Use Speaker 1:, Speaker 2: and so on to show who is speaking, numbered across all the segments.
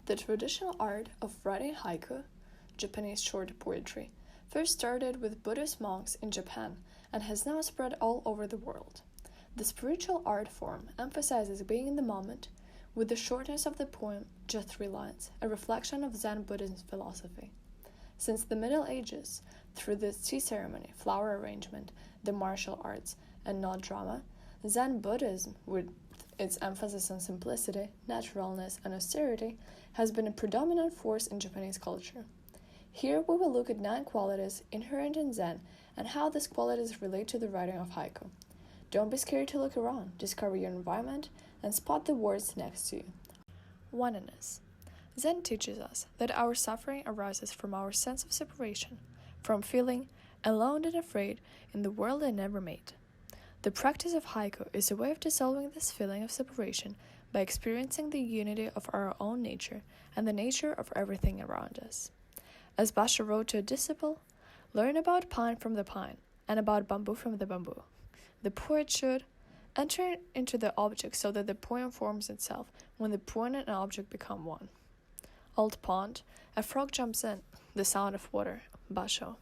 Speaker 1: The traditional art of writing haiku, Japanese short poetry, first started with Buddhist monks in Japan and has now spread all over the world. The spiritual art form emphasizes being in the moment, with the shortness of the poem just 3 lines, a reflection of Zen Buddhism philosophy. Since the Middle Ages, through the tea ceremony, flower arrangement, the martial arts, and not drama, Zen Buddhism, with its emphasis on simplicity, naturalness, and austerity, has been a predominant force in Japanese culture. Here we will look at 9 qualities inherent in Zen and how these qualities relate to the writing of haiku. Don't be scared to look around, discover your environment, and spot the words next to you. Oneness. Zen teaches us that our suffering arises from our sense of separation, from feeling alone and afraid in the world I never made. The practice of haiku is a way of dissolving this feeling of separation by experiencing the unity of our own nature and the nature of everything around us. As Basho wrote to a disciple, learn about pine from the pine and about bamboo from the bamboo. The poet should enter into the object so that the poem forms itself when the poem and object become one. Old pond, a frog jumps in, the sound of water, Basho.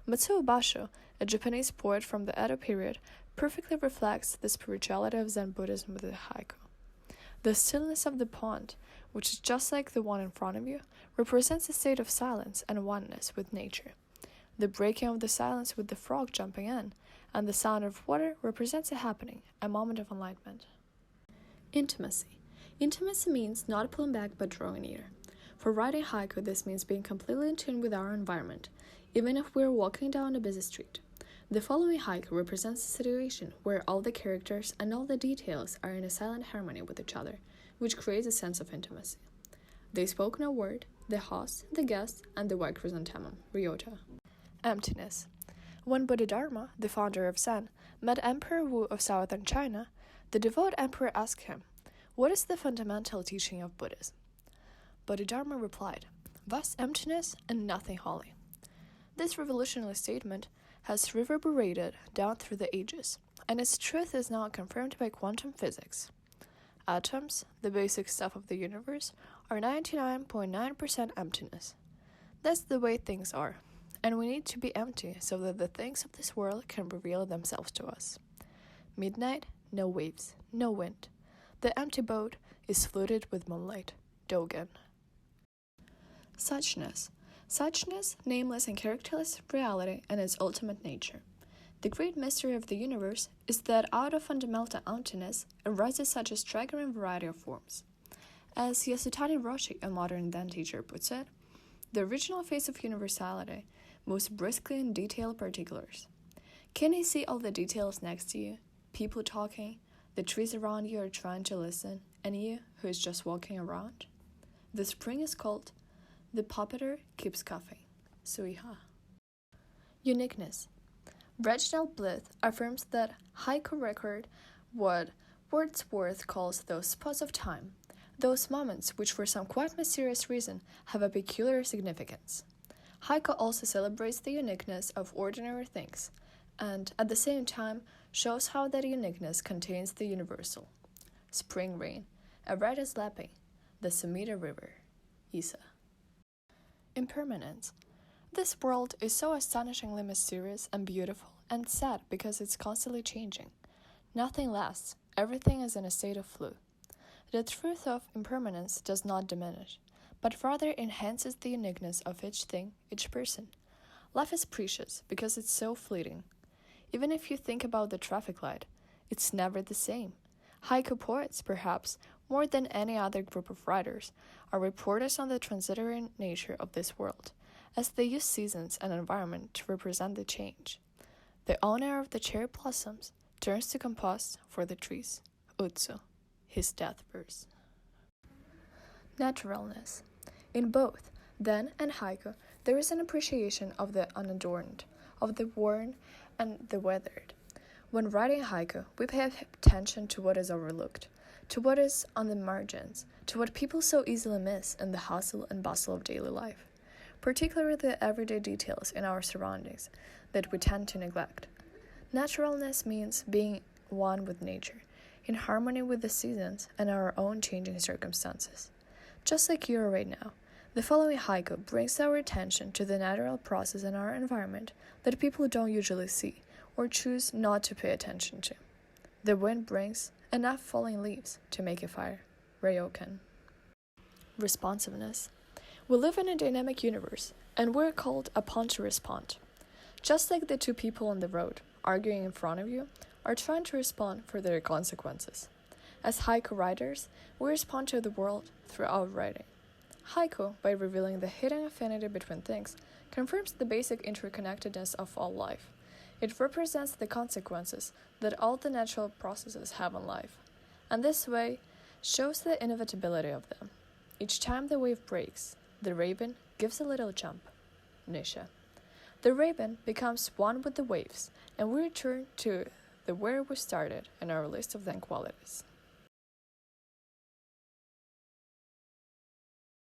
Speaker 1: Matsuo Basho, a Japanese poet from the Edo period, perfectly reflects the spirituality of Zen Buddhism with the haiku. The stillness of the pond, which is just like the one in front of you, represents a state of silence and oneness with nature. The breaking of the silence with the frog jumping in, and the sound of water represents a happening, a moment of enlightenment. Intimacy. Intimacy means not pulling back but drawing near. For writing haiku, this means being completely in tune with our environment, even if we're walking down a busy street. The following haiku represents a situation where all the characters and all the details are in a silent harmony with each other, which creates a sense of intimacy. They spoke no word, the host, the guest, and the white chrysanthemum, Ryota. Emptiness. When Bodhidharma, the founder of Zen, met Emperor Wu of southern China, the devout emperor asked him, "What is the fundamental teaching of Buddhism?" Bodhidharma replied, "Vast emptiness and nothing holy." This revolutionary statement has reverberated down through the ages, and its truth is now confirmed by quantum physics. Atoms, the basic stuff of the universe, are 99.9% emptiness. That's the way things are, and we need to be empty so that the things of this world can reveal themselves to us. Midnight, no waves, no wind. The empty boat is flooded with moonlight. Dogen. Suchness. Suchness, nameless and characterless reality and its ultimate nature. The great mystery of the universe is that out of fundamental emptiness arises such a staggering variety of forms. As Yasutani Roshi, a modern Zen teacher, puts it, the original face of universality moves briskly in detailed particulars. Can you see all the details next to you? People talking, the trees around you are trying to listen, and you, who is just walking around? The spring is cold. The puppeteer keeps coughing. Suiha. Uniqueness. Reginald Blythe affirms that haiku record what Wordsworth calls those spots of time, those moments which for some quite mysterious reason have a peculiar significance. Haiku also celebrates the uniqueness of ordinary things, and at the same time shows how that uniqueness contains the universal. Spring rain, a rat is lapping, the Sumida River, Isa. Impermanence. This world is so astonishingly mysterious and beautiful and sad because it's constantly changing. Nothing lasts, everything is in a state of flow. The truth of impermanence does not diminish, but rather enhances the uniqueness of each thing, each person. Life is precious because it's so fleeting. Even if you think about the traffic light, it's never the same. Haiku poets, perhaps, more than any other group of writers, are reporters on the transitory nature of this world, as they use seasons and environment to represent the change. The owner of the cherry blossoms turns to compost for the trees. Utsu, his death verse. Naturalness. In both Zen and haiku, there is an appreciation of the unadorned, of the worn and the weathered. When writing haiku, we pay attention to what is overlooked, to what is on the margins, to what people so easily miss in the hustle and bustle of daily life, particularly the everyday details in our surroundings that we tend to neglect. Naturalness means being one with nature, in harmony with the seasons and our own changing circumstances. Just like you are right now, the following haiku brings our attention to the natural process in our environment that people don't usually see or choose not to pay attention to. The wind brings enough falling leaves to make a fire. Ryokan. Responsiveness. We live in a dynamic universe, and we're called upon to respond. Just like the two people on the road, arguing in front of you, are trying to respond for their consequences. As haiku writers, we respond to the world through our writing. Haiku, by revealing the hidden affinity between things, confirms the basic interconnectedness of all life. It represents the consequences that all the natural processes have on life, and this way shows the inevitability of them. Each time the wave breaks, the raven gives a little jump. Nisha. The raven becomes one with the waves, and we return to where we started in our list of Zen qualities.